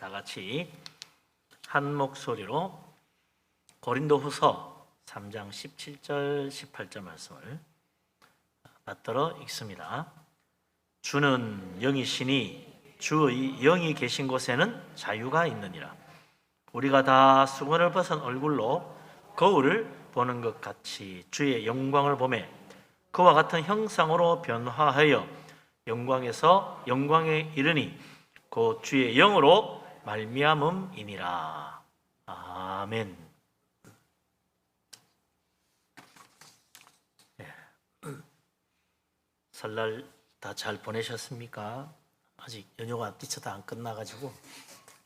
다 같이 한 목소리로 고린도후서 3장 17절 18절 말씀을 받들어 읽습니다. 주는 영이시니 주의 영이 계신 곳에는 자유가 있느니라. 우리가 다 수건을 벗은 얼굴로 거울을 보는 것 같이 주의 영광을 보매 그와 같은 형상으로 변화하여 영광에서 영광에 이르니 곧 주의 영으로 말미암음이니라. 아멘. 설날 다 잘 보내셨습니까? 아직 연휴가 미처 안 끝나가지고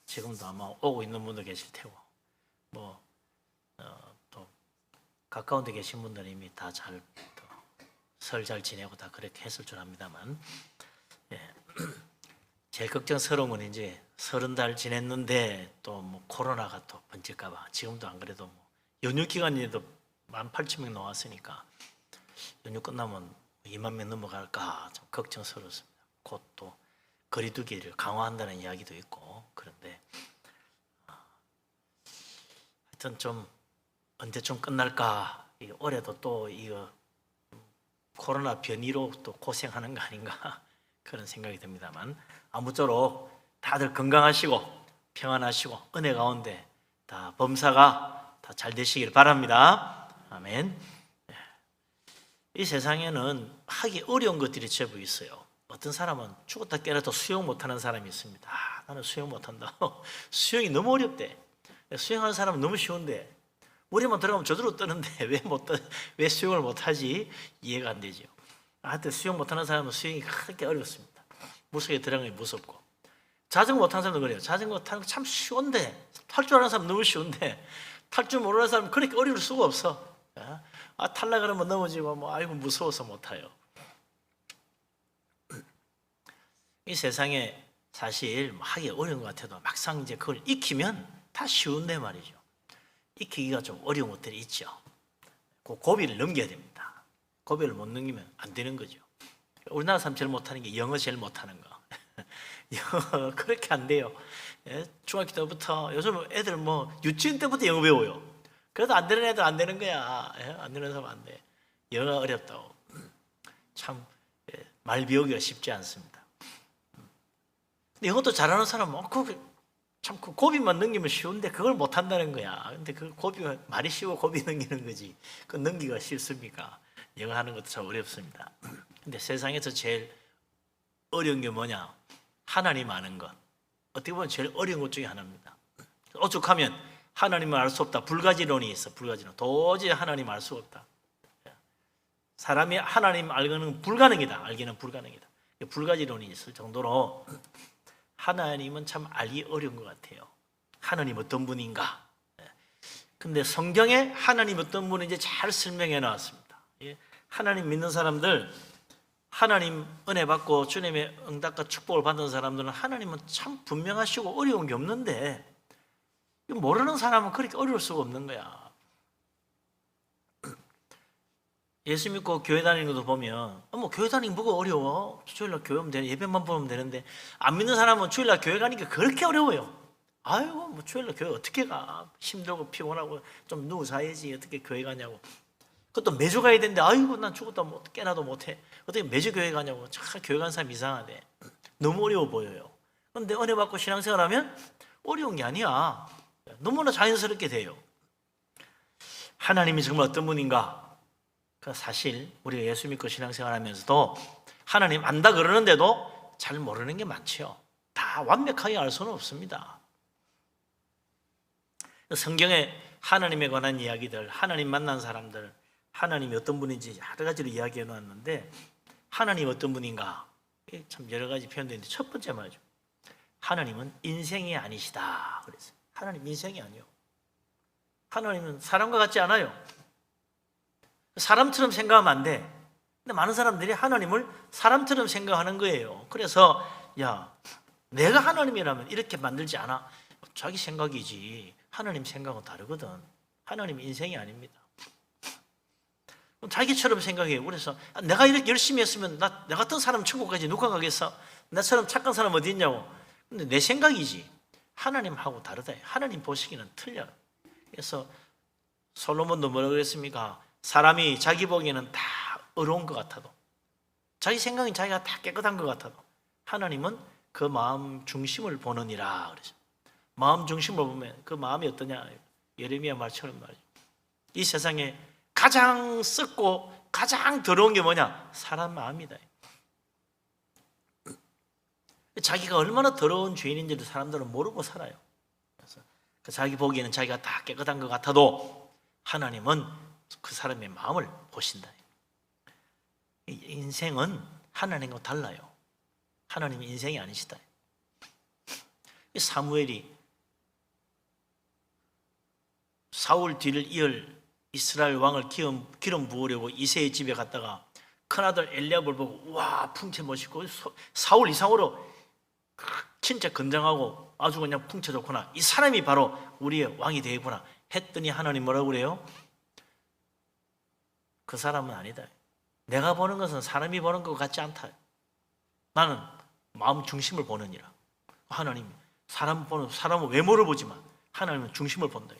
지금도 아마 오고 있는 분도 계실 테고 또 가까운 데 계신 분들은 이미 다 잘 설 잘 지내고 다 그렇게 했을 줄 압니다만 제일 걱정스러운 건 이제 30달 지냈는데 또 코로나가 또 번질까봐. 지금도 안 그래도 연휴 기간에도 18,000명 나왔으니까 연휴 끝나면 2만 명 넘어갈까 좀 걱정스럽습니다. 곧 또 거리두기를 강화한다는 이야기도 있고 그런데 하여튼 좀 언제쯤 끝날까. 올해도 또 이거 코로나 변이로 또 고생하는 거 아닌가 그런 생각이 듭니다만 아무쪼록 다들 건강하시고 평안하시고 은혜 가운데 다 범사가 다 잘 되시길 바랍니다. 아멘. 이 세상에는 하기 어려운 것들이 제법 있어요. 어떤 사람은 죽었다 깨어나도 수영 못하는 사람이 있습니다. 나는 수영 못한다. 수영이 너무 어렵대. 수영하는 사람은 너무 쉬운데 물에만 들어가면 저절로 뜨는데 왜 수영을 못하지? 이해가 안 되죠. 하여튼 수영 못하는 사람은 수영이 그렇게 어렵습니다. 물속에 들어가는 게 무섭고. 자전거 못하는 사람도 그래요. 자전거 타는 거 참 쉬운데 탈 줄 아는 사람은 너무 쉬운데 탈 줄 모르는 사람은 그렇게 어려울 수가 없어. 탈라 그러면 넘어지고 아이고 무서워서 못 타요. 이 세상에 사실 하기 어려운 것 같아도 막상 이제 그걸 익히면 다 쉬운데 말이죠. 익히기가 좀 어려운 것들이 있죠. 그 고비를 넘겨야 됩니다. 고비를 못 넘기면 안 되는 거죠. 우리나라 사람 제일 못하는 게 영어 제일 못하는 거. 영어 그렇게 안 돼요. 중학교 때부터 요즘 애들 유치원 때부터 영어 배워요. 그래도 안 되는 애들 안 되는 거야. 안 되는 사람 안 돼. 영어 어렵다고. 참 말 배우기가 쉽지 않습니다. 근데 이것도 잘하는 사람은 참 그 고비만 넘기면 쉬운데 그걸 못 한다는 거야. 근데 그 고비가 말이 쉬워 고비 넘기는 거지. 그 넘기가 쉽습니까? 영어 하는 것도 참 어렵습니다. 근데 세상에서 제일 어려운 게 뭐냐? 하나님 아는 것. 어떻게 보면 제일 어려운 것 중에 하나입니다. 오죽하면 하나님을 알 수 없다. 불가지론이 있어. 불가지론. 도저히 하나님 알 수 없다. 사람이 하나님 알기는 불가능이다. 알기는 불가능이다. 불가지론이 있을 정도로 하나님은 참 알기 어려운 것 같아요. 하나님 어떤 분인가? 근데 성경에 하나님 어떤 분인지 잘 설명해 놨습니다. 하나님 믿는 사람들, 하나님 은혜 받고 주님의 응답과 축복을 받은 사람들은 하나님은 참 분명하시고 어려운 게 없는데 모르는 사람은 그렇게 어려울 수가 없는 거야. 예수 믿고 교회 다니는 것도 보면 교회 다니는 게 뭐가 어려워? 주일날 교회 오면 되는데 예배만 보면 되는데 안 믿는 사람은 주일날 교회 가는 게 그렇게 어려워요. 아이고 주일날 교회 어떻게 가? 힘들고 피곤하고 좀 누워 자야지 어떻게 교회 가냐고. 그것도 매주 가야 되는데 아이고 난 죽었다 깨나도 못해. 어떻게 매주 교회 가냐고. 참 교회 가는 사람 이상하네. 너무 어려워 보여요. 그런데 은혜 받고 신앙생활하면 어려운 게 아니야. 너무나 자연스럽게 돼요. 하나님이 정말 어떤 분인가? 사실 우리가 예수 믿고 신앙생활하면서도 하나님 안다 그러는데도 잘 모르는 게 많죠. 다 완벽하게 알 수는 없습니다. 성경에 하나님에 관한 이야기들, 하나님 만난 사람들, 하나님이 어떤 분인지 여러 가지로 이야기해 놨는데 하나님 어떤 분인가? 참 여러 가지 표현되는데 첫 번째 말이죠. 하나님은 인생이 아니시다 그랬어요. 하나님 인생이 아니요. 하나님은 사람과 같지 않아요. 사람처럼 생각하면 안 돼. 근데 많은 사람들이 하나님을 사람처럼 생각하는 거예요. 그래서 내가 하나님이라면 이렇게 만들지 않아. 자기 생각이지. 하나님 생각은 다르거든. 하나님 인생이 아닙니다. 자기처럼 생각해요. 그래서 내가 이렇게 열심히 했으면 나 같은 사람 천국까지 누가 가겠어? 나처럼 착한 사람 어디 있냐고. 근데 내 생각이지. 하나님하고 다르다. 하나님 보시기는 틀려요. 그래서 솔로몬도 뭐라고 그랬습니까? 사람이 자기 보기에는 다 어려운 것 같아도, 자기 생각은 자기가 다 깨끗한 것 같아도 하나님은 그 마음 중심을 보느니라 그러죠. 마음 중심을 보면 그 마음이 어떠냐? 예레미야 말처럼 말이죠. 이 세상에 가장 썩고 가장 더러운 게 뭐냐? 사람 마음이다. 자기가 얼마나 더러운 죄인인지를 사람들은 모르고 살아요. 그래서 자기 보기에는 자기가 다 깨끗한 것 같아도 하나님은 그 사람의 마음을 보신다. 인생은 하나님과 달라요. 하나님은 인생이 아니시다. 사무엘이 사울 뒤를 이을 이스라엘 왕을 기름 부으려고 이새의 집에 갔다가 큰아들 엘리압을 보고 와 풍채 멋있고 사울 이상으로 진짜 건장하고 아주 그냥 풍채 좋구나, 이 사람이 바로 우리의 왕이 되겠구나 했더니 하나님 뭐라고 그래요? 그 사람은 아니다. 내가 보는 것은 사람이 보는 것 같지 않다. 나는 마음 중심을 보느니라. 하나님 사람은 외모를 보지만 하나님은 중심을 본다.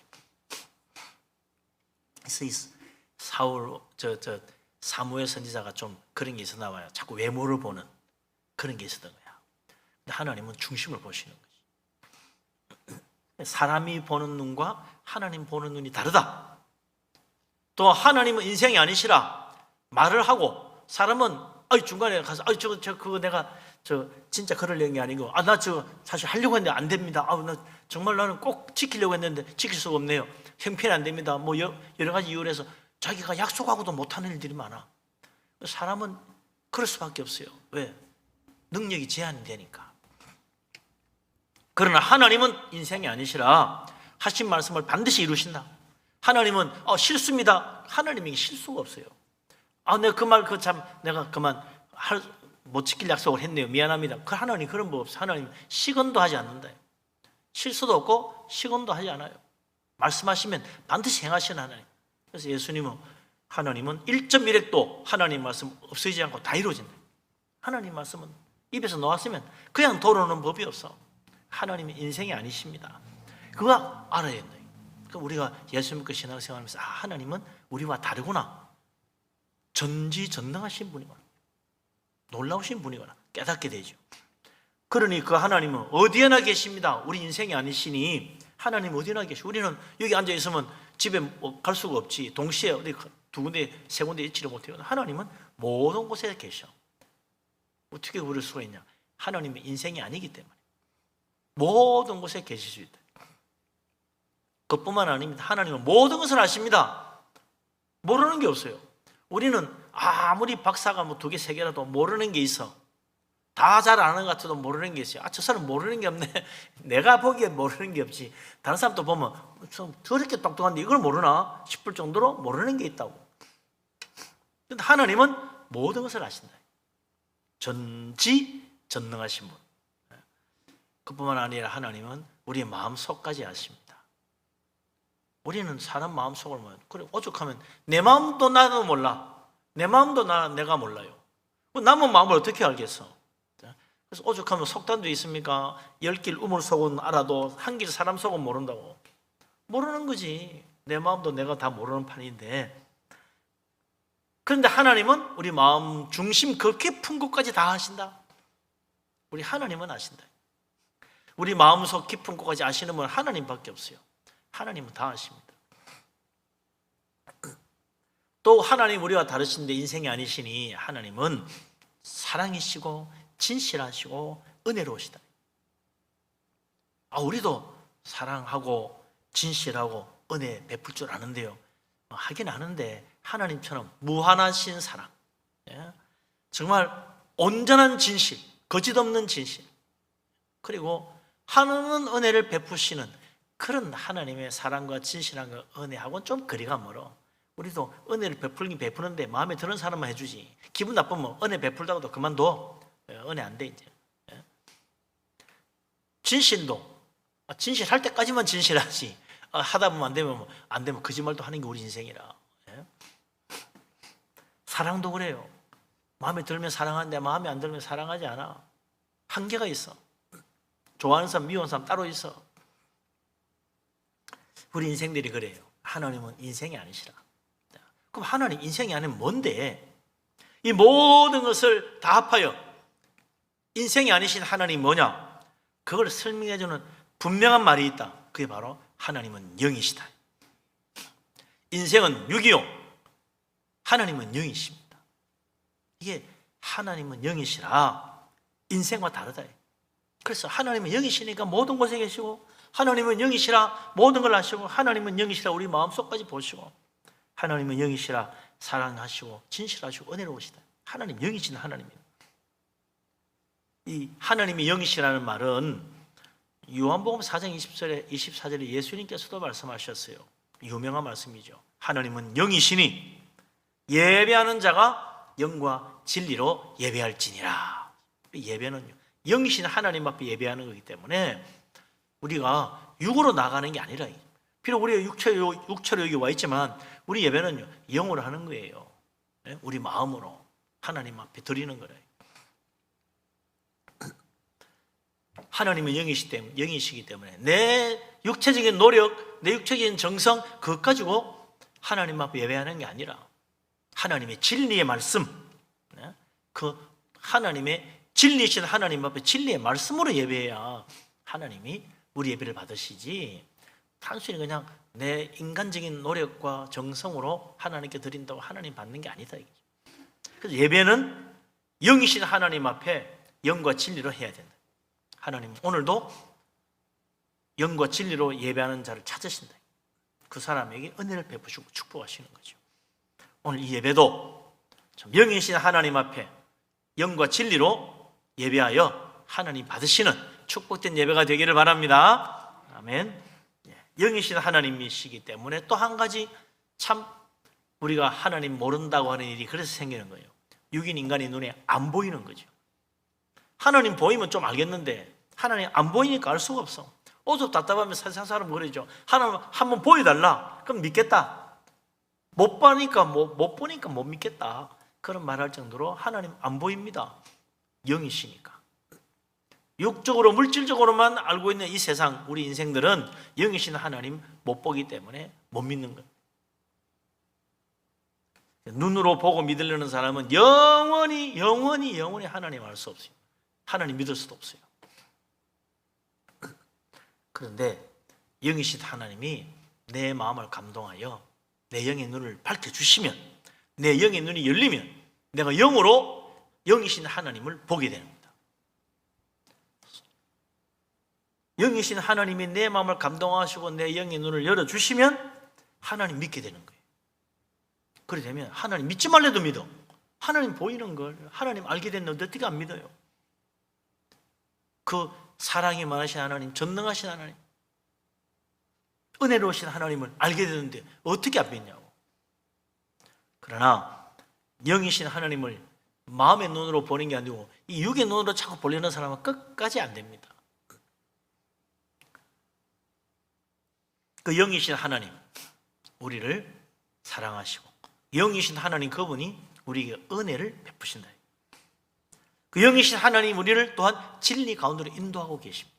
그래서 사무엘 선지자가 좀 그런 게 있어 나와요. 자꾸 외모를 보는 그런 게 있었던 거야. 근데 하나님은 중심을 보시는 거지. 사람이 보는 눈과 하나님 보는 눈이 다르다. 또 하나님은 인생이 아니시라 말을 하고, 사람은 중간에 가서 그거 내가 진짜 그러려는 게 아니고 나 사실 하려고 했는데 안 됩니다. 나는 꼭 지키려고 했는데 지킬 수가 없네요. 형편이 안 됩니다. 뭐 여러 가지 이유로 해서 자기가 약속하고도 못하는 일들이 많아. 사람은 그럴 수밖에 없어요. 왜? 능력이 제한이 되니까. 그러나 하나님은 인생이 아니시라 하신 말씀을 반드시 이루신다. 하나님은 실수입니다. 하나님에게 실수가 없어요. 내가 그 말 내가 그만 못 지킬 약속을 했네요. 미안합니다. 하나님 그런 법 없어요. 하나님 시건도 하지 않는다. 실수도 없고 시건도 하지 않아요. 말씀하시면 반드시 행하시는 하나님. 그래서 하나님은 1.1핵도 하나님 말씀 없어지지 않고 다 이루어진다. 하나님 말씀은 입에서 나왔으면 그냥 돌아오는 법이 없어. 하나님은 인생이 아니십니다. 그거 알아야 된다. 우리가 예수 믿고 신앙생활하면서 하나님은 우리와 다르구나, 전지전능하신 분이구나, 놀라우신 분이구나 깨닫게 되죠. 그러니 그 하나님은 어디에나 계십니다. 우리 인생이 아니시니 하나님 어디나 계시고, 우리는 여기 앉아 있으면 집에 갈 수가 없지. 동시에 어디 두 군데 세 군데 있지를 못해요. 하나님은 모든 곳에 계셔. 어떻게 그럴 수가 있냐? 하나님의 인생이 아니기 때문에 모든 곳에 계실 수 있다. 그뿐만 아닙니다. 하나님은 모든 것을 아십니다. 모르는 게 없어요. 우리는 아무리 박사가 두 개, 세 개라도 모르는 게 있어. 다 잘 아는 것 같아도 모르는 게 있어요. 저 사람 모르는 게 없네. 내가 보기엔 모르는 게 없지. 다른 사람도 보면 좀 저렇게 똑똑한데 이걸 모르나 싶을 정도로 모르는 게 있다고. 근데 하나님은 모든 것을 아신다. 전지전능하신 분. 그뿐만 아니라 하나님은 우리의 마음속까지 아십니다. 우리는 사람 마음속을 몰라요. 그래 오죽하면 내 마음도 나도 몰라. 내 마음도 내가 몰라요. 남의 마음을 어떻게 알겠어? 그래서 오죽하면 속단도 있습니까? 10길 우물 속은 알아도 한 길 사람 속은 모른다고. 모르는 거지. 내 마음도 내가 다 모르는 판인데. 그런데 하나님은 우리 마음 중심 그 깊은 곳까지 다 아신다. 우리 하나님은 아신다. 우리 마음속 깊은 곳까지 아시는 분은 하나님밖에 없어요. 하나님은 다 아십니다. 또 하나님 우리와 다르신데 인생이 아니시니 하나님은 사랑이시고 진실하시고 은혜로우시다. 우리도 사랑하고 진실하고 은혜 베풀 줄 아는데요. 하긴 아는데 하나님처럼 무한하신 사랑, 정말 온전한 진실, 거짓 없는 진실, 그리고 하나는 은혜를 베푸시는 그런 하나님의 사랑과 진실한 은혜하고는 좀 거리가 멀어. 우리도 은혜를 베풀긴 베푸는데 마음에 드는 사람만 해주지. 기분 나쁘면 은혜 베풀다가도 그만둬. 은혜 안 돼 이제. 진실도 진실할 때까지만 진실하지. 하다 보면 안 되면 거짓말도 하는 게 우리 인생이라. 사랑도 그래요. 마음에 들면 사랑하는데 마음에 안 들면 사랑하지 않아. 한계가 있어. 좋아하는 사람, 미워하는 사람 따로 있어. 우리 인생들이 그래요. 하나님은 인생이 아니시라. 그럼 하나님 인생이 아니면 뭔데? 이 모든 것을 다 합하여 인생이 아니신 하나님이 뭐냐? 그걸 설명해주는 분명한 말이 있다. 그게 바로 하나님은 영이시다. 인생은 육이요, 하나님은 영이십니다. 이게 하나님은 영이시라 인생과 다르다. 그래서 하나님은 영이시니까 모든 곳에 계시고, 하나님은 영이시라 모든 걸 아시고, 하나님은 영이시라 우리 마음속까지 보시고, 하나님은 영이시라 사랑하시고 진실하시고 은혜로우시다. 하나님 영이신 하나님입니다. 이 하나님이 영이시라는 말은 요한복음 4장 24절에 예수님께서도 말씀하셨어요. 유명한 말씀이죠. 하나님은 영이시니 예배하는 자가 영과 진리로 예배할지니라. 예배는요, 영이신 하나님 앞에 예배하는 거기 때문에 우리가 육으로 나가는 게 아니라, 비록 우리가 육체로 여기 와 있지만 우리 예배는요 영으로 하는 거예요. 우리 마음으로 하나님 앞에 드리는 거래요. 하나님은 영이시기 때문에 내 육체적인 노력, 내 육체적인 정성 그것 가지고 하나님 앞에 예배하는 게 아니라 하나님의 진리의 말씀, 그 하나님의 진리이신 하나님 앞에 진리의 말씀으로 예배해야 하나님이 우리 예배를 받으시지, 단순히 그냥 내 인간적인 노력과 정성으로 하나님께 드린다고 하나님 받는 게 아니다. 그래서 예배는 영이신 하나님 앞에 영과 진리로 해야 된다. 하나님은 오늘도 영과 진리로 예배하는 자를 찾으신다. 그 사람에게 은혜를 베푸시고 축복하시는 거죠. 오늘 이 예배도 영이신 하나님 앞에 영과 진리로 예배하여 하나님 받으시는 축복된 예배가 되기를 바랍니다. 아멘. 영이신 하나님이시기 때문에 또 한 가지 참 우리가 하나님 모른다고 하는 일이 그래서 생기는 거예요. 육인 인간의 눈에 안 보이는 거죠. 하나님 보이면 좀 알겠는데 하나님 안 보이니까 알 수가 없어. 어서 답답하면 세상 사람 그러죠. 하나님 한번 보여달라. 그럼 믿겠다. 못 보니까 못 믿겠다. 그런 말할 정도로 하나님 안 보입니다. 영이시니까. 육적으로 물질적으로만 알고 있는 이 세상, 우리 인생들은 영이신 하나님 못 보기 때문에 못 믿는 거예요. 눈으로 보고 믿으려는 사람은 영원히 하나님 알 수 없어요. 하나님 믿을 수도 없어요. 그런데 영이신 하나님이 내 마음을 감동하여 내 영의 눈을 밝혀주시면, 내 영의 눈이 열리면 내가 영으로 영이신 하나님을 보게 되는 겁니다. 영이신 하나님이 내 마음을 감동하시고 내 영의 눈을 열어주시면 하나님 믿게 되는 거예요. 그렇게 되면 하나님 믿지 말래도 믿어. 하나님 보이는 걸 하나님 알게 됐는데 어떻게 안 믿어요? 그 사랑이 많으신 하나님, 전능하신 하나님, 은혜로우신 하나님을 알게 되는데 어떻게 안 믿냐고. 그러나 영이신 하나님을 마음의 눈으로 보는 게 아니고 이 육의 눈으로 자꾸 보려는 사람은 끝까지 안 됩니다. 그 영이신 하나님, 우리를 사랑하시고 영이신 하나님 그분이 우리에게 은혜를 베푸신다. 그 영이신 하나님 우리를 또한 진리 가운데로 인도하고 계십니다.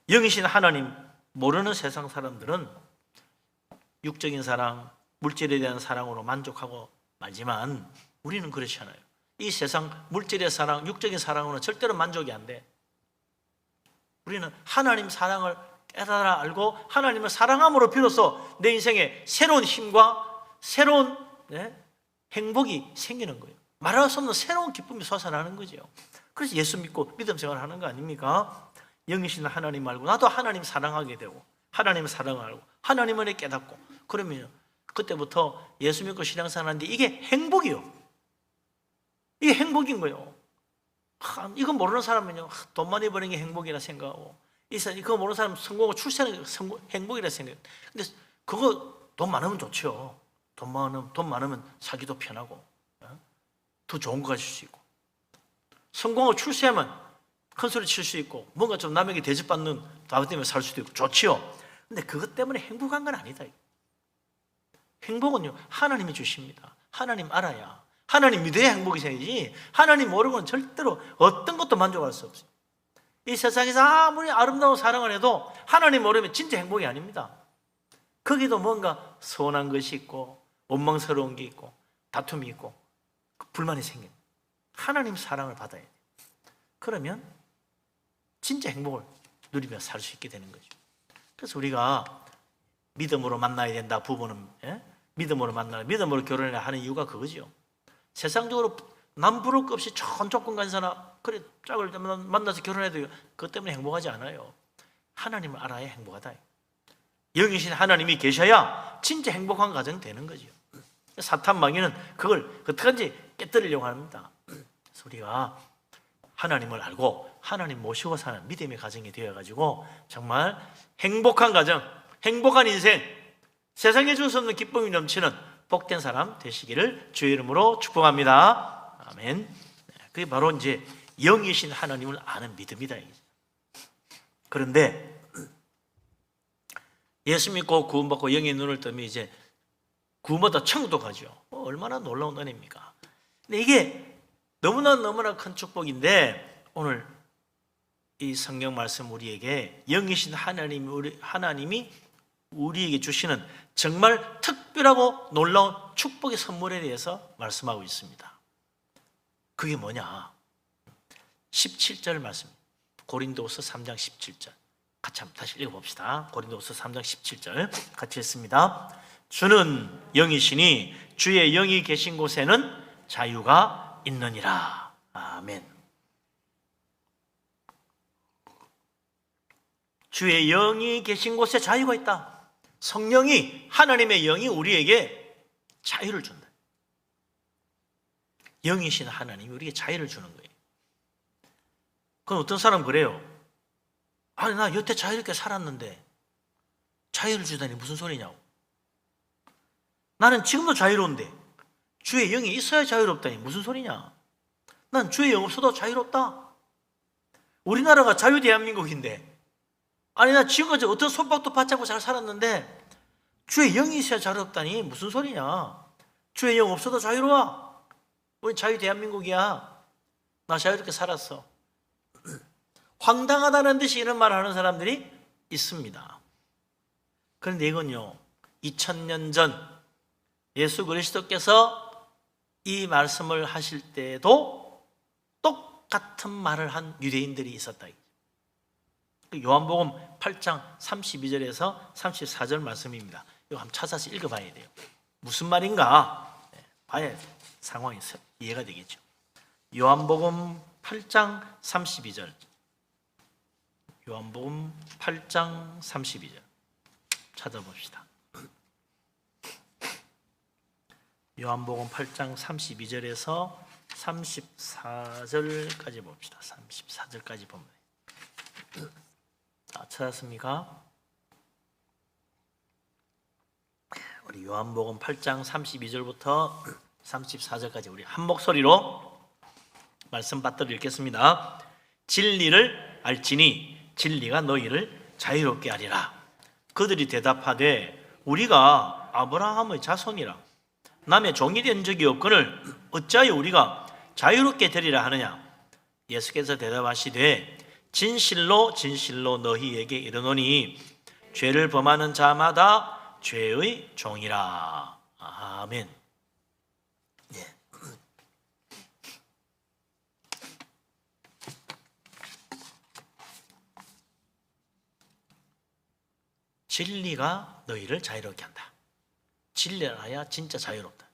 영이신 하나님 모르는 세상 사람들은 육적인 사랑, 물질에 대한 사랑으로 만족하고 말지만 우리는 그렇지 않아요. 이 세상 물질의 사랑, 육적인 사랑으로는 절대로 만족이 안 돼. 우리는 하나님 사랑을 깨달아 알고 하나님을 사랑함으로 비로소 내 인생에 새로운 힘과 새로운 행복이 생기는 거예요. 말할 수 없는 새로운 기쁨이 솟아나는 거죠. 그래서 예수 믿고 믿음 생활하는 거 아닙니까? 영이신 하나님 알고 나도 하나님 사랑하게 되고 하나님 사랑을 알고 하나님 은혜 깨닫고 그러면 그때부터 예수 믿고 신앙생활하는데 이게 행복이요. 이게 행복인 거예요. 이거 모르는 사람은요, 돈 많이 버는 게 행복이라 생각하고 그거 모르는 사람은 성공하고 출세하는 게 행복이라 생각해요. 근데 그거 돈 많으면 좋죠. 돈 많으면 살기도 편하고 더 좋은 거 가질 수 있고 성공하고 출세하면 큰 소리 칠 수 있고 뭔가 좀 남에게 대접받는 답 때문에 살 수도 있고 좋지요. 근데 그것 때문에 행복한 건 아니다. 행복은요 하나님이 주십니다. 하나님 알아야, 하나님 믿어야 행복이 생기지 하나님 모르고는 절대로 어떤 것도 만족할 수 없어요. 이 세상에서 아무리 아름다운 사랑을 해도 하나님 모르면 진짜 행복이 아닙니다. 거기도 뭔가 서운한 것이 있고 원망스러운 게 있고 다툼이 있고 불만이 생겨요. 하나님 사랑을 받아야 돼요. 그러면 진짜 행복을 누리며 살 수 있게 되는 거죠. 그래서 우리가 믿음으로 만나야 된다. 부부는 믿음으로 만나야, 믿음으로 결혼해야 하는 이유가 그거죠. 세상적으로 남 부를 것 없이 좋은 조건 가진 사람, 그래 짝을 만나서 결혼해도 그것 때문에 행복하지 않아요. 하나님을 알아야 행복하다. 영이신 하나님이 계셔야 진짜 행복한 가정 되는 거죠. 사탄 마귀는 그걸 어떻게든지 깨뜨리려고 합니다. 그래서 우리가 하나님을 알고 하나님 모시고 사는 믿음의 가정이 되어가지고 정말 행복한 가정, 행복한 인생, 세상에 줄 수 없는 기쁨이 넘치는 복된 사람 되시기를 주의 이름으로 축복합니다. 아멘. 그게 바로 이제 영이신 하나님을 아는 믿음이다. 그런데 예수 믿고 구원받고 영의 눈을 뜨면 이제 구원받아 천국도 가죠. 얼마나 놀라운 은혜입니까? 근데 이게 너무나 큰 축복인데 오늘 이 성경 말씀 우리에게 영이신 하나님이 우리에게 주시는 정말 특별하고 놀라운 축복의 선물에 대해서 말씀하고 있습니다. 그게 뭐냐? 17절 말씀, 고린도후서 3장 17절 같이 한번 다시 읽어봅시다. 고린도후서 3장 17절 같이 읽습니다. 주는 영이시니 주의 영이 계신 곳에는 자유가 있느니라. 아멘. 주의 영이 계신 곳에 자유가 있다. 성령이, 하나님의 영이 우리에게 자유를 준다. 영이신 하나님이 우리에게 자유를 주는 거예요. 그럼 어떤 사람은 그래요. 아니 나 여태 자유롭게 살았는데 자유를 주다니 무슨 소리냐고. 나는 지금도 자유로운데 주의 영이 있어야 자유롭다니 무슨 소리냐. 난 주의 영 없어도 자유롭다. 우리나라가 자유 대한민국인데 아니 나 지금까지 어떤 손박도 받지 않고 잘 살았는데 주의 영이 있어야 자유롭다니 무슨 소리냐. 주의 영 없어도 자유로워. 우리 자유 대한민국이야. 나 자유롭게 살았어. 황당하다는 듯이 이런 말을 하는 사람들이 있습니다. 그런데 이건요 2000년 전 예수 그리스도께서 이 말씀을 하실 때도 똑같은 말을 한 유대인들이 있었다. 요한복음 8장 32절에서 34절 말씀입니다. 이거 한번 찾아서 읽어봐야 돼요. 무슨 말인가 봐야 상황이 이해가 되겠죠. 요한복음 8장 32절, 요한복음 8장 32절 찾아봅시다. 요한복음 8장 32절에서 34절까지 봅시다. 34절까지 보면 찾았습니까? 우리 요한복음 8장 32절부터 34절까지 우리 한 목소리로 말씀 받들어 읽겠습니다. 진리를 알지니 진리가 너희를 자유롭게 하리라. 그들이 대답하되 우리가 아브라함의 자손이라 남의 종이 된 적이 없거늘 어찌하여 우리가 자유롭게 되리라 하느냐. 예수께서 대답하시되 진실로 진실로 너희에게 이르노니 죄를 범하는 자마다 죄의 종이라. 아멘. 예. 진리가 너희를 자유롭게 한다. 진리를 알아야 진짜 자유롭다.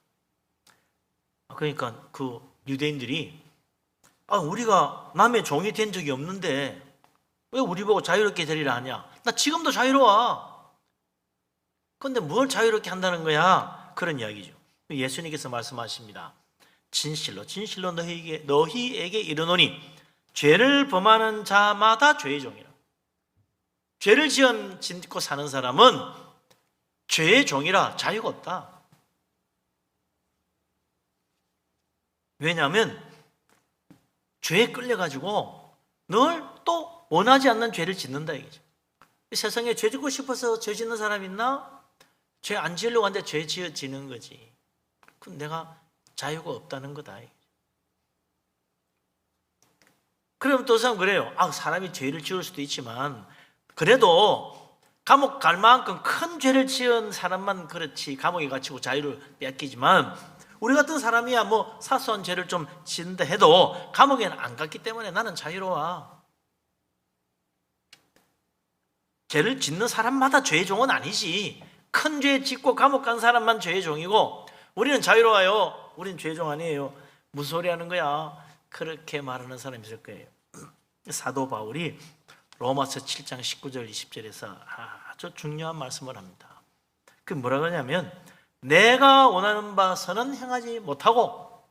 그러니까 그 유대인들이 우리가 남의 종이 된 적이 없는데 왜 우리 보고 자유롭게 되리라 하냐. 나 지금도 자유로워. 그런데 뭘 자유롭게 한다는 거야. 그런 이야기죠. 예수님께서 말씀하십니다. 진실로 진실로 너희에게 이르노니 죄를 범하는 자마다 죄의 종이라. 죄를 짓고 사는 사람은 죄의 종이라 자유가 없다. 왜냐하면 죄에 끌려가지고 늘 또 원하지 않는 죄를 짓는다 이거죠. 세상에 죄 짓고 싶어서 죄 짓는 사람 있나? 죄 안 지으려고 하는데 죄 지는 거지. 그럼 내가 자유가 없다는 거다. 그럼 또 사람 그래요. 사람이 죄를 지을 수도 있지만 그래도 감옥 갈 만큼 큰 죄를 지은 사람만 그렇지 감옥에 갇히고 자유를 뺏기지만 우리 같은 사람이야 뭐 사소한 죄를 좀 짓는다 해도 감옥에는 안 갔기 때문에 나는 자유로워. 죄를 짓는 사람마다 죄의 종은 아니지. 큰 죄 짓고 감옥 간 사람만 죄의 종이고 우리는 자유로워요. 우리는 죄의 종 아니에요. 무슨 소리 하는 거야? 그렇게 말하는 사람이 있을 거예요. 사도 바울이 로마서 7장 19절 20절에서 아주 중요한 말씀을 합니다. 그 뭐라 그러냐면 내가 원하는 바 선은 행하지 못하고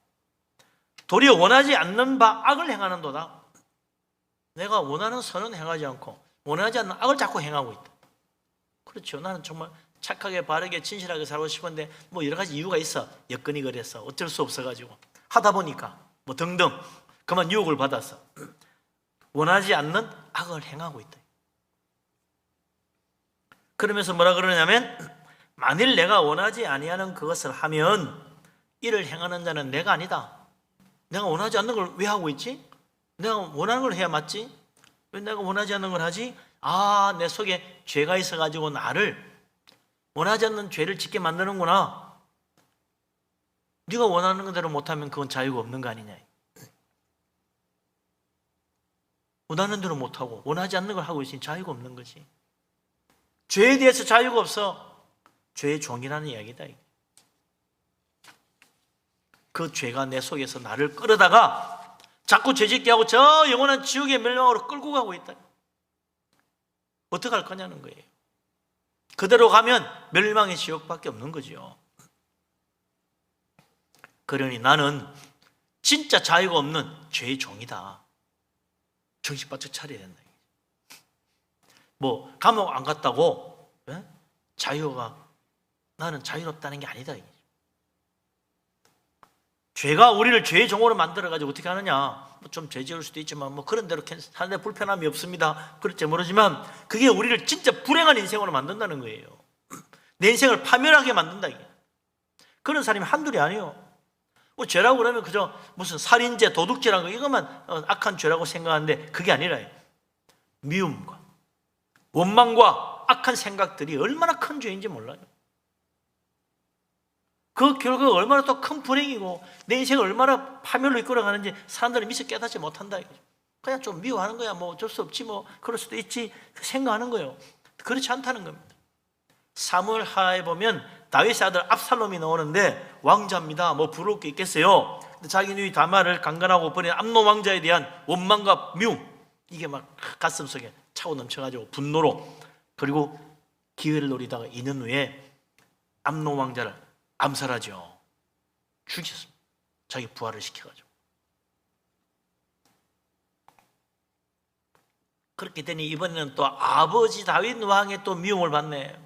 도리어 원하지 않는 바 악을 행하는도다. 내가 원하는 선은 행하지 않고 원하지 않는 악을 자꾸 행하고 있다. 그렇죠. 나는 정말 착하게 바르게 진실하게 살고 싶은데 뭐 여러 가지 이유가 있어. 여건이 그래서 어쩔 수 없어가지고 하다 보니까 뭐 등등 그만 유혹을 받았어. 원하지 않는 악을 행하고 있다. 그러면서 뭐라 그러냐면 만일 내가 원하지 아니하는 그것을 하면 이를 행하는 자는 내가 아니다. 내가 원하지 않는 걸 왜 하고 있지? 내가 원하는 걸 해야 맞지? 왜 내가 원하지 않는 걸 하지? 내 속에 죄가 있어가지고 나를 원하지 않는 죄를 짓게 만드는구나. 네가 원하는 대로 못하면 그건 자유가 없는 거 아니냐. 원하는 대로 못하고 원하지 않는 걸 하고 있으니 자유가 없는 거지. 죄에 대해서 자유가 없어. 죄의 종이라는 이야기다. 그 죄가 내 속에서 나를 끌어다가 자꾸 죄짓게 하고 저 영원한 지옥의 멸망으로 끌고 가고 있다. 어떻게 할 거냐는 거예요. 그대로 가면 멸망의 지옥밖에 없는 거죠. 그러니 나는 진짜 자유가 없는 죄의 종이다. 정신 바짝 차려야 된다. 뭐 감옥 안 갔다고 자유가 나는 자유롭다는 게 아니다. 죄가 우리를 죄의 종으로 만들어가지고 어떻게 하느냐. 좀 죄 지을 수도 있지만 뭐 그런 대로 사는데 불편함이 없습니다. 그럴지 모르지만 그게 우리를 진짜 불행한 인생으로 만든다는 거예요. 내 인생을 파멸하게 만든다. 그런 사람이 한둘이 아니에요. 뭐 죄라고 그러면 그저 무슨 살인죄, 도둑죄라는 거 이것만 악한 죄라고 생각하는데 그게 아니라 미움과 원망과 악한 생각들이 얼마나 큰 죄인지 몰라요. 그 결과가 얼마나 또 큰 불행이고 내 인생을 얼마나 파멸로 이끌어가는지 사람들은 미처 깨닫지 못한다. 그냥 좀 미워하는 거야. 뭐 어쩔 수 없지 뭐 그럴 수도 있지 생각하는 거예요. 그렇지 않다는 겁니다. 사무엘하에 보면 다윗의 아들 압살롬이 나오는데 왕자입니다. 뭐 부러울 게 있겠어요. 자기 누이 다말을 강간하고 버린 암논 왕자에 대한 원망과 미움 이게 막 가슴속에 차고 넘쳐가지고 분노로 그리고 기회를 노리다가 2년 후에 암논 왕자를 암살하죠. 죽였습니다. 자기 부하를 시켜가지고. 그렇게 되니 이번에는 또 아버지 다윗 왕의 또 미움을 받네.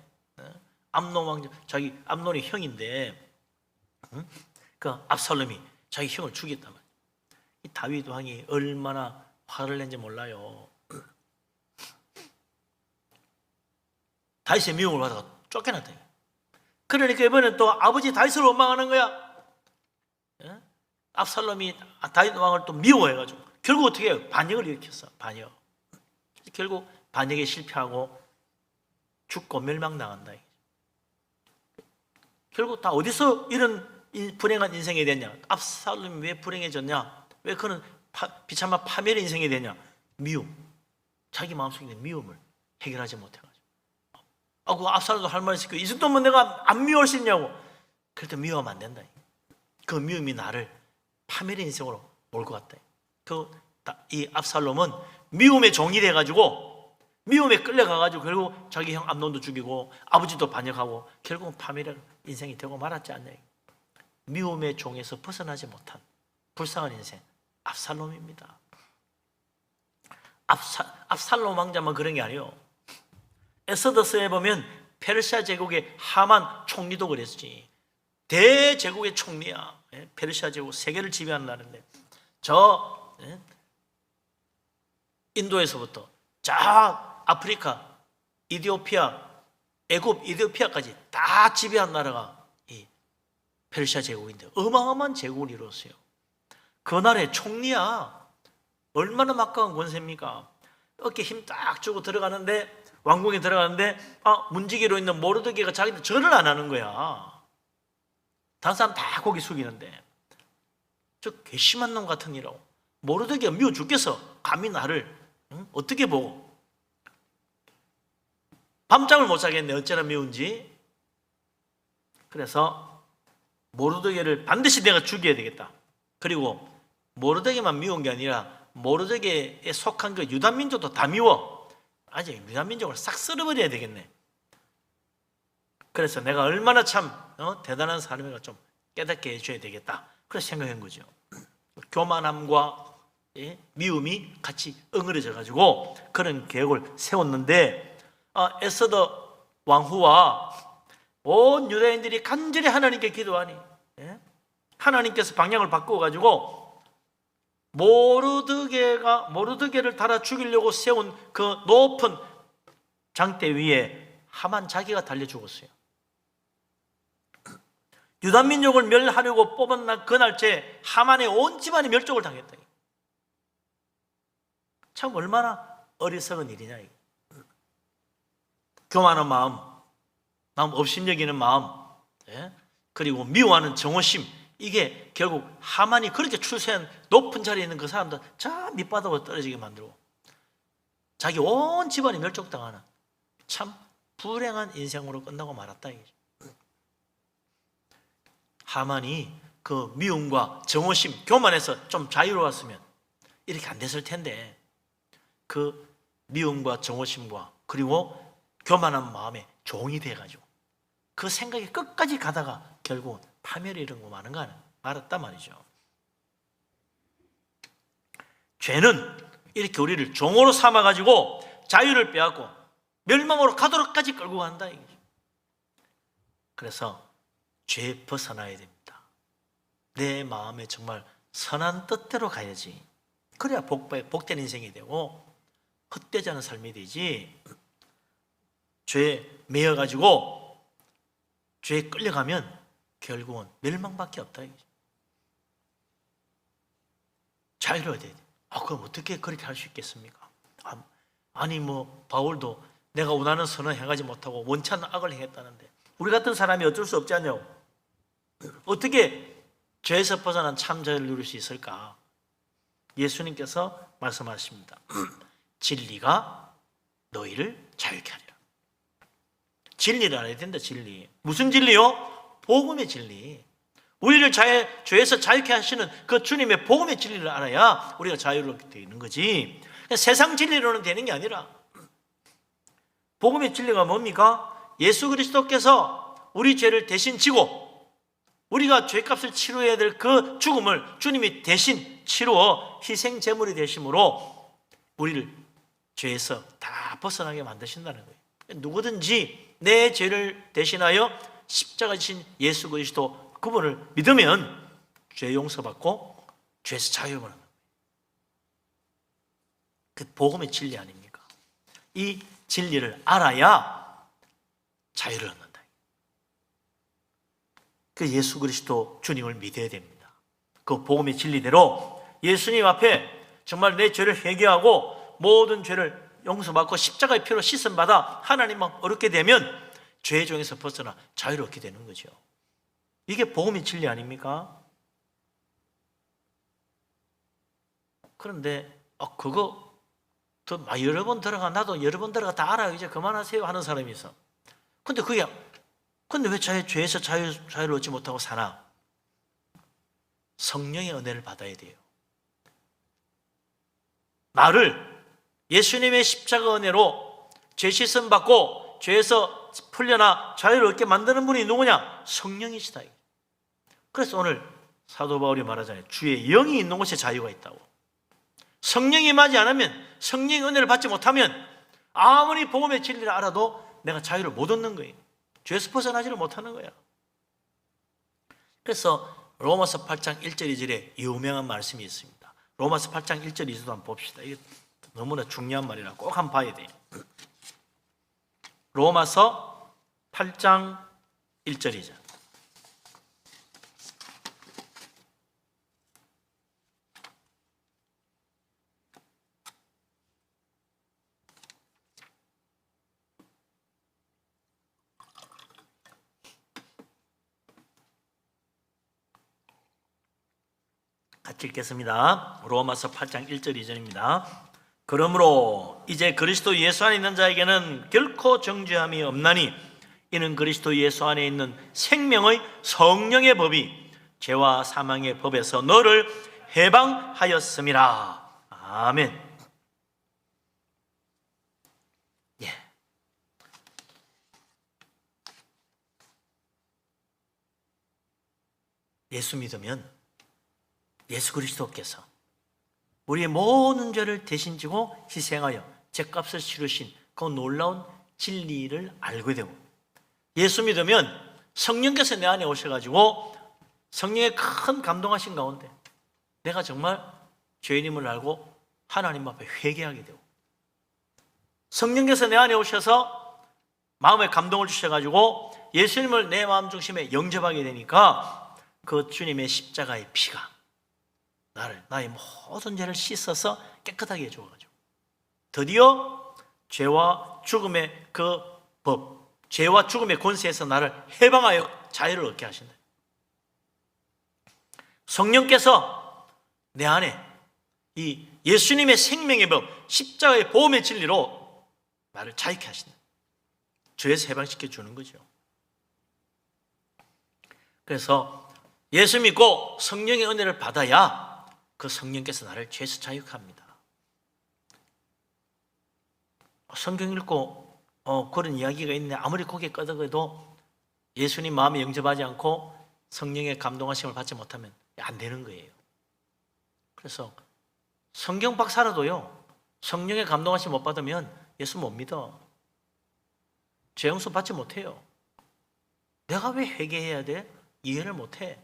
암논 왕자, 자기 암논이 형인데 그 압살롬이 자기 형을 죽였단 말이에요. 이 다윗 왕이 얼마나 화를 낸지 몰라요. 다윗의 미움을 받아서 쫓겨났다. 그러니까 이번엔 또 아버지 다윗을 원망하는 거야. 압살롬이 다윗 왕을 또 미워해가지고 결국 어떻게 해요? 반역을 일으켰어. 반역. 결국 반역에 실패하고 죽고 멸망당한다. 결국 다 어디서 이런 불행한 인생이 됐냐? 압살롬이 왜 불행해졌냐? 왜 그는 비참한 파멸의 인생이 되냐? 미움. 자기 마음속에 있는 미움을 해결하지 못해가지고. 그 압살롬도 할 말이 있을 거야. 이 정도면 내가 안 미워할 수 있냐고. 그래도 미워하면 안 된다. 그 미움이 나를 파멸의 인생으로 몰고 갔다. 이 압살롬은 미움의 종이 돼가지고 미움에 끌려가가지고 결국 자기 형 암논도 죽이고 아버지도 반역하고 결국은 파멸의 인생이 되고 말았지 않냐. 미움의 종에서 벗어나지 못한 불쌍한 인생 압살롬입니다. 압살롬 왕자만 그런 게 아니에요. 에스더서에 보면 페르시아 제국의 하만 총리도 그랬지. 대제국의 총리야. 페르시아 제국 세계를 지배하는 나라인데 저 인도에서부터 자 아프리카, 이디오피아, 애굽, 이디오피아까지 다 지배한 나라가 이 페르시아 제국인데 어마어마한 제국을 이루었어요. 그 나라의 총리야. 얼마나 막강한 권세입니까? 어깨 힘 딱 주고 들어가는데 왕궁에 들어가는데 문지기로 있는 모르드게가 자기들 절을 안 하는 거야. 다른 사람 다 고개 숙이는데 저 괘씸한 놈 같은 이라고. 모르드게가 미워 죽겠어. 감히 나를 어떻게 보고. 밤잠을 못 자겠네. 어쩌나 미운지. 그래서 모르드게를 반드시 내가 죽여야 되겠다. 그리고 모르드게만 미운 게 아니라 모르드게에 속한 그 유다 민족도 다 미워. 아직 유다 민족을 싹 쓸어버려야 되겠네. 그래서 내가 얼마나 참 대단한 사람인가 좀 깨닫게 해줘야 되겠다. 그래서 생각한 거죠. 교만함과 미움이 같이 응어려져 가지고 그런 계획을 세웠는데 에스더 왕후와 온 유다인들이 간절히 하나님께 기도하니 하나님께서 방향을 바꾸어 가지고 모르드게를 달아 죽이려고 세운 그 높은 장대 위에 하만 자기가 달려 죽었어요. 유다 민족을 멸하려고 뽑은 그 날째 하만의 온 집안이 멸족을 당했다. 참 얼마나 어리석은 일이냐. 교만한 마음, 업신여기는 마음, 그리고 미워하는 정오심, 이게 결국 하만이 그렇게 출세한 높은 자리에 있는 그 사람들 저 밑바닥으로 떨어지게 만들고 자기 온 집안이 멸족당하는 참 불행한 인생으로 끝나고 말았다. 하만이 그 미움과 정오심, 교만에서 좀 자유로웠으면 이렇게 안 됐을 텐데 그 미움과 정오심과 그리고 교만한 마음에 종이 돼가지고 그 생각이 끝까지 가다가 결국은 파멸이 이런 거 많은 거 말았단 말이죠. 죄는 이렇게 우리를 종으로 삼아가지고 자유를 빼앗고 멸망으로 가도록까지 끌고 간다. 그래서 죄에 벗어나야 됩니다. 내 마음에 정말 선한 뜻대로 가야지. 그래야 복된 인생이 되고 헛되지 않은 삶이 되지. 죄에 매여가지고 죄에 끌려가면 결국은 멸망밖에 없다. 자유로워야 돼. 그럼 어떻게 그렇게 할 수 있겠습니까? 아니 바울도 내가 원하는 선을 행하지 못하고 원치 않는 악을 행했다는데 우리 같은 사람이 어쩔 수 없지 않냐고. 어떻게 죄에서 벗어난 참 자유를 누릴 수 있을까? 예수님께서 말씀하십니다. 진리가 너희를 자유케 하리라. 진리를 알아야 된다. 진리. 무슨 진리요? 복음의 진리. 우리를 죄에서 자유케 하시는 그 주님의 복음의 진리를 알아야 우리가 자유롭게 되는 거지. 세상 진리로는 되는 게 아니라 복음의 진리가 뭡니까? 예수 그리스도께서 우리 죄를 대신 지고 우리가 죄값을 치러야 될 그 죽음을 주님이 대신 치루어 희생 제물이 되심으로 우리를 죄에서 다 벗어나게 만드신다는 거예요. 누구든지 내 죄를 대신하여 십자가 지신 예수 그리스도 그분을 믿으면 죄 용서받고 죄에서 자유를 받는 거예요. 그 복음의 진리 아닙니까? 이 진리를 알아야 자유를 얻는다. 그 예수 그리스도 주님을 믿어야 됩니다. 그 복음의 진리대로 예수님 앞에 정말 내 죄를 회개하고 모든 죄를 용서받고 십자가의 피로 씻음받아 하나님만 어렵게 되면 죄의 종에서 벗어나 자유롭게 되는 거죠. 이게 복음의 진리 아닙니까? 그런데 그거 더 여러 번 들어가 나도 여러 번 들어가 다 알아요. 이제 그만하세요 하는 사람이 있어. 근데 왜 죄에서 자유를 얻지 못하고 사나? 성령의 은혜를 받아야 돼요. 나를 예수님의 십자가 은혜로 죄 씻음 받고 죄에서 풀려나 자유를 얻게 만드는 분이 누구냐? 성령이시다. 그래서 오늘 사도 바울이 말하잖아요. 주의 영이 있는 곳에 자유가 있다고. 성령이 임하지 않으면, 성령의 은혜를 받지 못하면 아무리 복음의 진리를 알아도 내가 자유를 못 얻는 거예요. 죄에서 벗어나지를 못하는 거야. 그래서 로마서 8장 1절 2절에 유명한 말씀이 있습니다. 로마서 8장 1절 2절도 한번 봅시다. 이게 너무나 중요한 말이라 꼭 한번 봐야 돼요. 로마서 8장 1절 2절. 같이 읽겠습니다. 로마서 8장 1절 2절입니다. 그러므로 이제 그리스도 예수 안에 있는 자에게는 결코 정죄함이 없나니 이는 그리스도 예수 안에 있는 생명의 성령의 법이 죄와 사망의 법에서 너를 해방하였음이라. 아멘. 예수 믿으면 예수 그리스도께서 우리의 모든 죄를 대신 지고 희생하여 죄값을 치르신 그 놀라운 진리를 알게 되고, 예수 믿으면 성령께서 내 안에 오셔가지고 성령의 큰 감동하신 가운데 내가 정말 죄인임을 알고 하나님 앞에 회개하게 되고, 성령께서 내 안에 오셔서 마음에 감동을 주셔가지고 예수님을 내 마음 중심에 영접하게 되니까 그 주님의 십자가의 피가 나의 모든 죄를 씻어서 깨끗하게 해줘가지고 드디어 죄와 죽음의 그 법, 죄와 죽음의 권세에서 나를 해방하여 자유를 얻게 하신다. 성령께서 내 안에 이 예수님의 생명의 법, 십자가의 보험의 진리로 나를 자유케 하신다. 죄에서 해방시켜 주는 거죠. 그래서 예수 믿고 성령의 은혜를 받아야 그 성령께서 나를 죄에서 자유케 합니다. 성경 읽고 그런 이야기가 있네. 아무리 고개 끄덕여도 예수님 마음에 영접하지 않고 성령의 감동하심을 받지 못하면 안 되는 거예요. 그래서 성경 박사라도요, 성령의 감동하심 못 받으면 예수 못 믿어. 죄 용서 받지 못해요. 내가 왜 회개해야 돼? 이해를 못해.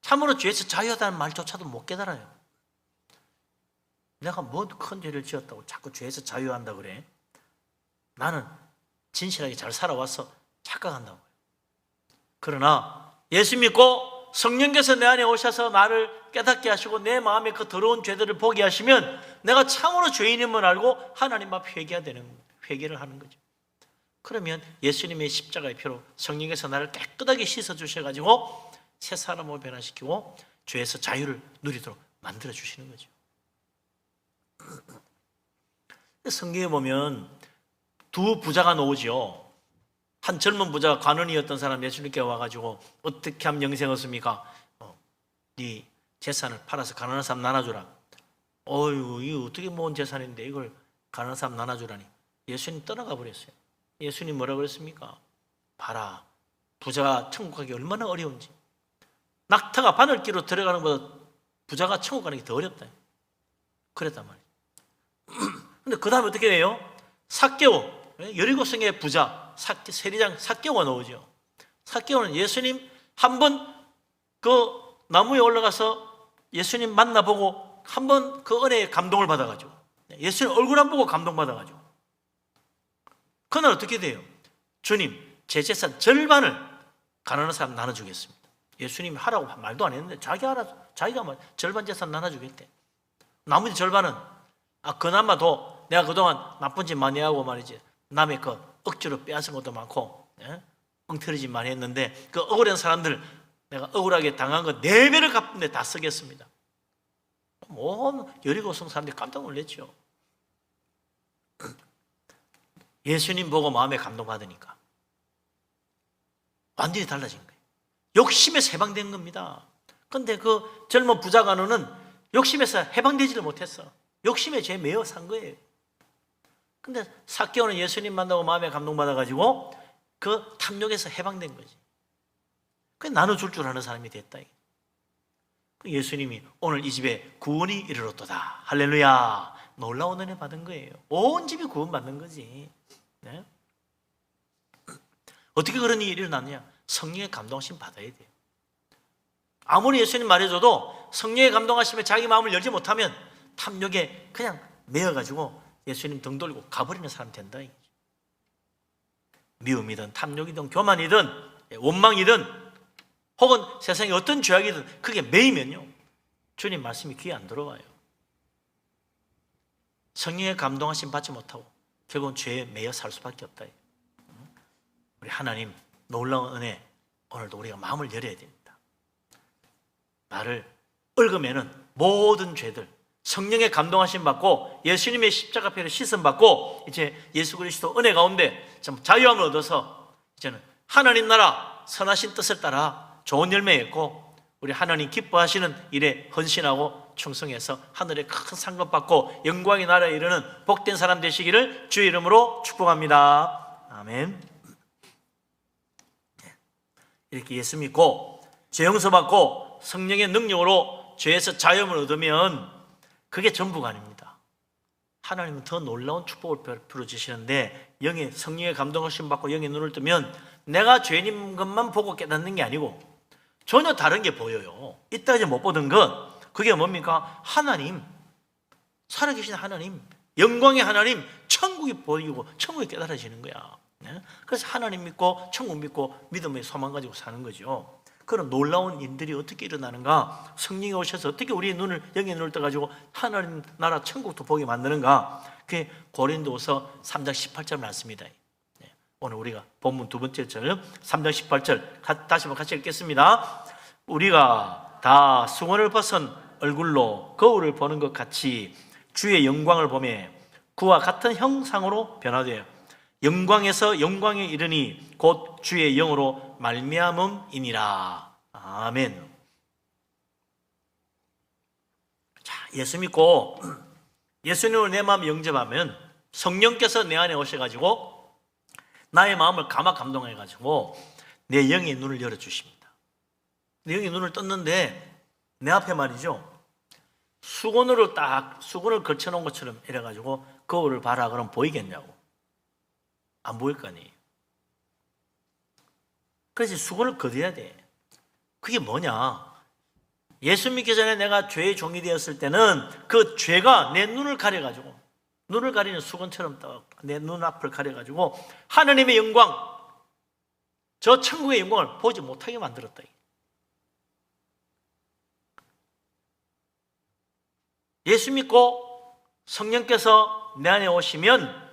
참으로 죄에서 자유하다는 말조차도 못 깨달아요. 내가 뭐 큰 죄를 지었다고 자꾸 죄에서 자유한다 그래? 나는 진실하게 잘 살아와서 착각한다고요. 그러나 예수 믿고 성령께서 내 안에 오셔서 나를 깨닫게 하시고 내 마음에 그 더러운 죄들을 보게 하시면 내가 참으로 죄인임을 알고 하나님 앞 회개를 하는 거죠. 그러면 예수님의 십자가의 피로 성령께서 나를 깨끗하게 씻어주셔가지고 새 사람으로 변화시키고 죄에서 자유를 누리도록 만들어주시는 거죠. 성경에 보면 두 부자가 나오죠. 한 젊은 부자가 관원이었던 사람 예수님께 와가지고 어떻게 하면 영생 얻습니까? 네 재산을 팔아서 가난한 사람 나눠주라. 어휴, 이거 어떻게 모은 재산인데 이걸 가난한 사람 나눠주라니. 예수님 떠나가 버렸어요. 예수님 뭐라 그랬습니까? 봐라, 부자가 천국 가기 얼마나 어려운지. 낙타가 바늘기로 들어가는 것보다 부자가 천국 가는 게 더 어렵다. 그랬단 말이에요. 근데 그 다음에 어떻게 돼요? 삭개오, 여리고성의 부자 세리장 삭개오가 나오죠. 삭개오는 예수님 한 번 그 나무에 올라가서 예수님 만나보고 한 번 그 은혜에 감동을 받아가지고 예수님 얼굴 안 보고 감동받아가지고 그날 어떻게 돼요? 주님, 제 재산 절반을 가난한 사람 나눠주겠습니다. 예수님이 하라고 말도 안 했는데 자기가 절반 재산 나눠주겠대. 나머지 절반은 그나마 더 내가 그동안 나쁜 짓 많이 하고 말이지 남의 그 억지로 빼앗은 것도 많고 엉터리 짓 많이 했는데 그 억울한 사람들 내가 억울하게 당한 거 4배를 갚는데 다 쓰겠습니다. 여리고성 사람들이 깜짝 놀랐죠. 예수님 보고 마음에 감동받으니까 완전히 달라진 거예요. 욕심에서 해방된 겁니다. 그런데 그 젊은 부자간호는 욕심에서 해방되지를 못했어. 욕심에 죄 매여 산 거예요. 근데 삭개오는 예수님 만나고 마음에 감동받아가지고 그 탐욕에서 해방된 거지. 그 나눠줄 줄 아는 사람이 됐다. 예수님이 오늘 이 집에 구원이 이르렀도다. 할렐루야. 놀라운 은혜 받은 거예요. 온 집이 구원받는 거지. 네? 어떻게 그런 일이 일어났냐? 성령의 감동하심 받아야 돼요. 아무리 예수님 말해줘도 성령의 감동하심에 자기 마음을 열지 못하면 탐욕에 그냥 매여가지고 예수님 등 돌리고 가버리는 사람 된다. 미움이든 탐욕이든 교만이든 원망이든 혹은 세상에 어떤 죄악이든 그게 매이면요 주님 말씀이 귀에 안 들어와요. 성령의 감동하심 받지 못하고 결국은 죄에 매여 살 수밖에 없다. 우리 하나님 놀라운 은혜 오늘도 우리가 마음을 열어야 됩니다. 나를 얽으면은 모든 죄들, 성령의 감동하심 받고 예수님의 십자가 피로 씻음 받고 이제 예수 그리스도 은혜 가운데 좀 자유함을 얻어서 이제는 하나님 나라 선하신 뜻을 따라 좋은 열매 맺고 우리 하나님 기뻐하시는 일에 헌신하고 충성해서 하늘의 큰 상급 받고 영광의 나라에 이르는 복된 사람 되시기를 주의 이름으로 축복합니다. 아멘. 이렇게 예수 믿고 죄 용서 받고 성령의 능력으로 죄에서 자유함을 얻으면 그게 전부가 아닙니다. 하나님은 더 놀라운 축복을 베풀어주시는데 영의 성령의 감동하심 받고 영의 눈을 뜨면 내가 죄인 것만 보고 깨닫는 게 아니고 전혀 다른 게 보여요. 이때까지 못 보던 것, 그게 뭡니까? 하나님, 살아계신 하나님, 영광의 하나님, 천국이 보이고 천국이 깨달아지는 거야. 그래서 하나님 믿고 천국 믿고 믿음의 소망 가지고 사는 거죠. 그런 놀라운 일들이 어떻게 일어나는가? 성령이 오셔서 어떻게 우리의 눈을, 영의 눈을 떠가지고 하나님 나라 천국도 보게 만드는가? 그게 고린도후서 3장 18절 말씀입니다. 오늘 우리가 본문 두 번째 절 3장 18절 다시 한번 같이 읽겠습니다. 우리가 다 수건을 벗은 얼굴로 거울을 보는 것 같이 주의 영광을 보며 그와 같은 형상으로 변화되어 영광에서 영광에 이르니 곧 주의 영으로 말미암음이니라. 아멘. 자, 예수 믿고 예수님을 내 마음에 영접하면 성령께서 내 안에 오셔가지고 나의 마음을 감동해가지고 내 영의 눈을 열어주십니다. 내 영의 눈을 떴는데 내 앞에 말이죠, 수건으로 딱 수건을 걸쳐놓은 것처럼 이래가지고 거울을 봐라 그러면 보이겠냐고. 안 보일 거 아니에요. 그래서 수건을 걷어야 돼. 그게 뭐냐? 예수 믿기 전에 내가 죄의 종이 되었을 때는 그 죄가 내 눈을 가려가지고, 눈을 가리는 수건처럼 내 눈앞을 가려가지고 하나님의 영광, 저 천국의 영광을 보지 못하게 만들었다. 예수 믿고 성령께서 내 안에 오시면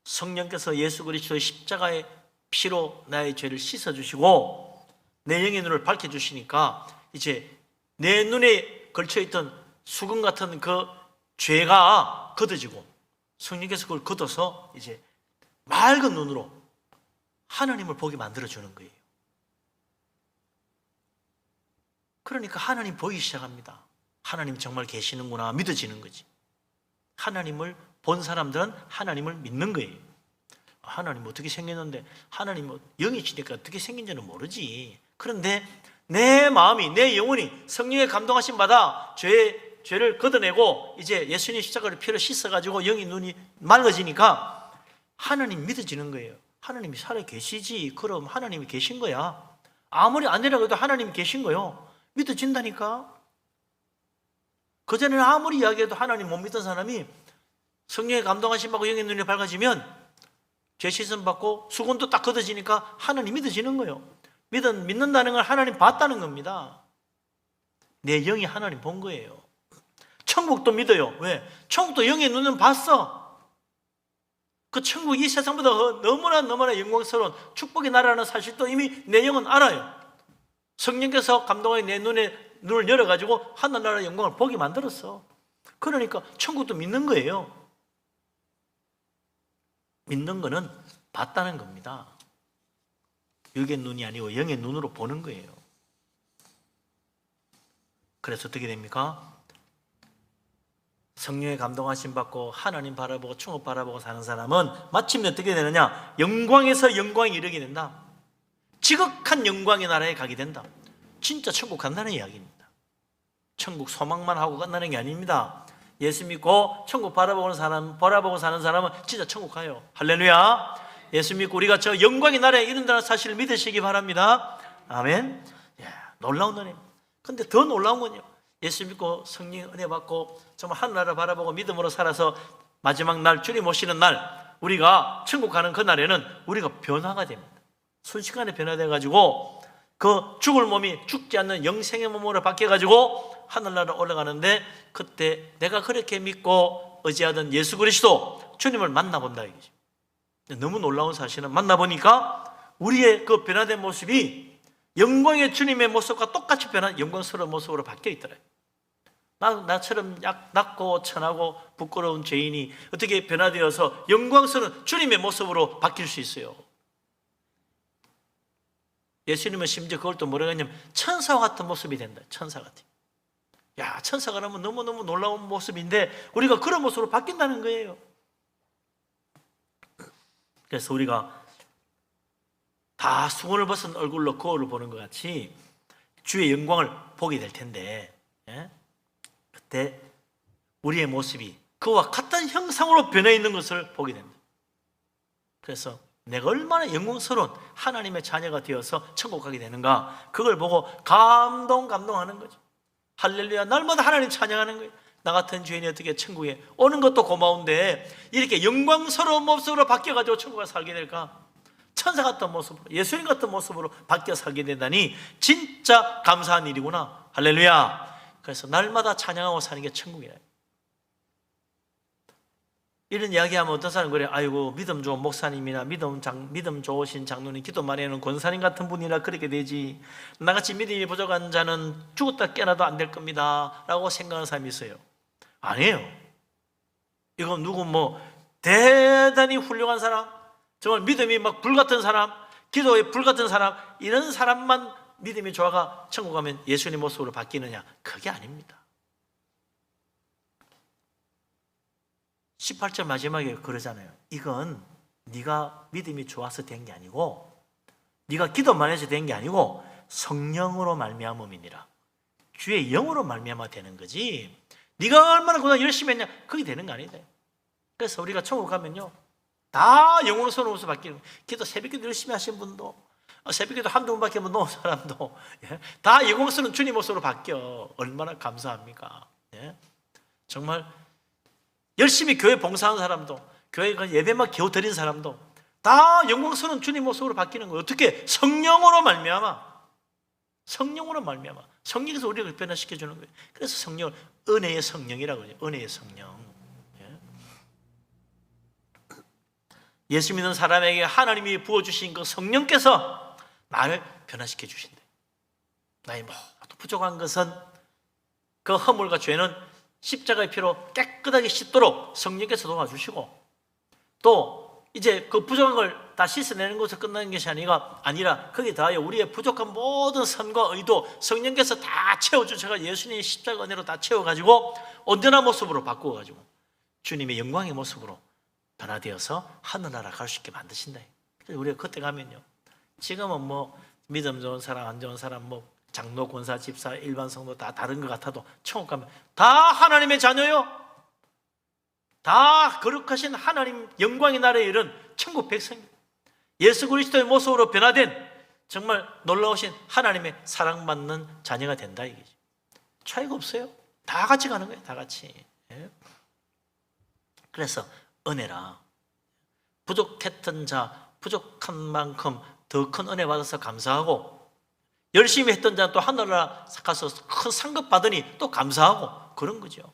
성령께서 예수 그리스도의 십자가의 피로 나의 죄를 씻어주시고 내 영의 눈을 밝혀주시니까 이제 내 눈에 걸쳐있던 수건 같은 그 죄가 걷어지고 성령께서 그걸 걷어서 이제 맑은 눈으로 하나님을 보게 만들어주는 거예요. 그러니까 하나님 보이기 시작합니다. 하나님 정말 계시는구나 믿어지는 거지. 하나님을 본 사람들은 하나님을 믿는 거예요. 하나님 어떻게 생겼는데, 하나님 영이시니까 어떻게 생긴지는 모르지. 그런데 내 마음이, 내 영혼이 성령의 감동하심 받아 죄를 걷어내고 이제 예수님 십자가를 피로 씻어가지고 영의 눈이 맑아지니까 하나님 믿어지는 거예요. 하나님이 살아 계시지. 그럼 하나님이 계신 거야. 아무리 안 되라고 해도 하나님이 계신 거예요. 믿어진다니까. 그전에는 아무리 이야기해도 하나님 못 믿던 사람이 성령의 감동하심 받고 영의 눈이 밝아지면 죄 씻음 받고 수건도 딱 걷어지니까 하나님 믿어지는 거예요. 믿는다는 걸 하나님 봤다는 겁니다. 내 영이 하나님 본 거예요. 천국도 믿어요. 왜? 천국도 영의 눈은 봤어. 그 천국이 이 세상보다 너무나 영광스러운 축복의 나라라는 사실도 이미 내 영은 알아요. 성령께서 감동하게 내 눈을 열어가지고 하늘나라의 영광을 보게 만들었어. 그러니까 천국도 믿는 거예요. 믿는 거는 봤다는 겁니다. 육의 눈이 아니고 영의 눈으로 보는 거예요. 그래서 어떻게 됩니까? 성령의 감동하심 받고 하나님 바라보고 천국 바라보고 사는 사람은 마침내 어떻게 되느냐? 영광에서 영광에 이르게 된다. 지극한 영광의 나라에 가게 된다. 진짜 천국 간다는 이야기입니다. 천국 소망만 하고 끝나는 게 아닙니다. 예수 믿고 천국 바라보고 사는 사람은 진짜 천국 가요. 할렐루야. 예수 믿고 우리가 저 영광의 나라에 이른다는 사실을 믿으시기 바랍니다. 아멘. 놀라운 은혜. 근데 더 놀라운 건요, 예수 믿고 성령 은혜 받고 정말 하늘나라 바라보고 믿음으로 살아서 마지막 날 주님 오시는 날 우리가 천국 가는 그 날에는 우리가 변화가 됩니다. 순식간에 변화돼가지고 그 죽을 몸이 죽지 않는 영생의 몸으로 바뀌어가지고 하늘나라 올라가는데 그때 내가 그렇게 믿고 의지하던 예수 그리스도 주님을 만나본다 이거죠. 너무 놀라운 사실은 만나보니까 우리의 그 변화된 모습이 영광의 주님의 모습과 똑같이 변한 영광스러운 모습으로 바뀌어 있더래요. 나처럼 낮고 천하고 부끄러운 죄인이 어떻게 변화되어서 영광스러운 주님의 모습으로 바뀔 수 있어요? 예수님은 심지어 그걸 또 뭐라고 했냐면 천사와 같은 모습이 된다. 천사 같은. 야, 천사가 나면 너무너무 놀라운 모습인데 우리가 그런 모습으로 바뀐다는 거예요. 그래서 우리가 다 수건을 벗은 얼굴로 거울을 보는 것 같이 주의 영광을 보게 될 텐데, 그때 우리의 모습이 그와 같은 형상으로 변해 있는 것을 보게 됩니다. 그래서 내가 얼마나 영광스러운 하나님의 자녀가 되어서 천국 가게 되는가, 그걸 보고 감동하는 거죠. 할렐루야, 날마다 하나님 찬양하는 거예요. 나 같은 죄인이 어떻게 천국에 오는 것도 고마운데 이렇게 영광스러운 모습으로 바뀌어가지고 천국에 살게 될까? 천사 같은 모습으로, 예수님 같은 모습으로 바뀌어 살게 된다니 진짜 감사한 일이구나. 할렐루야. 그래서 날마다 찬양하고 사는 게 천국이에요. 이런 이야기하면 어떤 사람은 그래, 아이고 믿음 좋은 목사님이나 믿음 좋으신 장로님, 기도 많이 하는 권사님 같은 분이라 그렇게 되지, 나같이 믿음이 부족한 자는 죽었다 깨어나도 안 될 겁니다 라고 생각하는 사람이 있어요. 아니에요. 이건 누구 대단히 훌륭한 사람, 정말 믿음이 막 불같은 사람, 기도에 불같은 사람, 이런 사람만 믿음이 좋아가 천국 가면 예수님 모습으로 바뀌느냐? 그게 아닙니다. 18절 마지막에 그러잖아요. 이건 네가 믿음이 좋아서 된 게 아니고, 네가 기도만 해서 된 게 아니고 성령으로 말미암음이니라. 주의 영으로 말미암아 되는 거지, 네가 얼마나 그동안 열심히 했냐 그게 되는 거 아니다. 그래서 우리가 천국 가면요 다 영광스러운 모습 바뀌는 거예요. 기도 새벽기도 열심히 하신 분도, 새벽기도 한두 번밖에 못 놓은 사람도 다 영광스러운 주님 모습으로 바뀌어. 얼마나 감사합니까? 정말 열심히 교회 봉사하는 사람도, 교회 예배만 겨우 드린 사람도 다 영광스러운 주님 모습으로 바뀌는 거예요. 어떻게? 성령으로 말미암아. 성령으로 말미암아. 성령에서 우리를 변화시켜 주는 거예요. 그래서 성령을 은혜의 성령이라고 해요. 은혜의 성령. 예수 믿는 사람에게 하나님이 부어주신 그 성령께서 나를 변화시켜 주신다. 나의 모두 부족한 것은, 그 허물과 죄는 십자가의 피로 깨끗하게 씻도록 성령께서 도와주시고, 또 이제 그 부족한 걸 다 씻어내는 것으로 끝나는 것이 아니라 거기에 더하여 우리의 부족한 모든 선과 의도 성령께서 다 채워주셔서 예수님의 십자가 은혜로 다 채워가지고 온전한 모습으로 바꾸어가지고 주님의 영광의 모습으로 변화되어서 하늘나라 갈 수 있게 만드신다. 그래서 우리가 그때 가면요, 지금은 믿음 좋은 사람 안 좋은 사람 장로, 권사, 집사, 일반 성도 다 다른 것 같아도 천국 가면 다 하나님의 자녀요. 다 거룩하신 하나님 영광의 나라에 이른 천국 백성, 예수 그리스도의 모습으로 변화된 정말 놀라우신 하나님의 사랑받는 자녀가 된다 이거지. 차이가 없어요. 다 같이 가는 거예요. 다 같이. 그래서 은혜라, 부족했던 자 부족한 만큼 더 큰 은혜 받아서 감사하고, 열심히 했던 자는 또 하늘나라 가서 큰 상급 받으니 또 감사하고, 그런 거죠.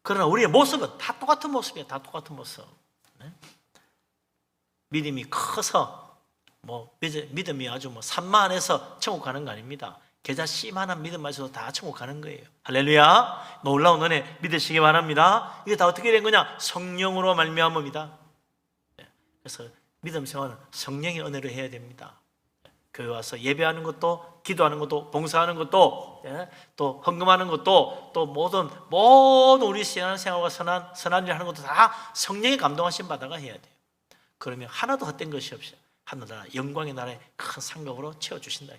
그러나 우리의 모습은 다 똑같은 모습이에요. 다 똑같은 모습. 믿음이 커서 믿음이 아주 산만해서 천국 가는 거 아닙니다. 계좌 씨만한 믿음만 있어도 다 천국 가는 거예요. 할렐루야. 놀라운 은혜 믿으시기 바랍니다. 이게 다 어떻게 된 거냐? 성령으로 말미암음이다. 그래서 믿음 생활은 성령의 은혜로 해야 됩니다. 교회 와서 예배하는 것도, 기도하는 것도, 봉사하는 것도, 또 헌금하는 것도, 또 모든 우리 신앙생활과 선한 일 하는 것도 다 성령의 감동하심 받아가 해야 돼요. 그러면 하나도 헛된 것이 없이 하늘나라 영광의 나라에 큰 상급으로 채워주신다.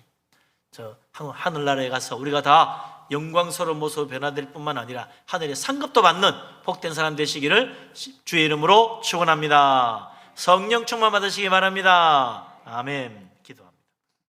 저 하늘나라에 가서 우리가 다 영광스러운 모습으로 변화될 뿐만 아니라 하늘의 상급도 받는 복된 사람 되시기를 주의 이름으로 축원합니다. 성령 충만 받으시기 바랍니다. 아멘.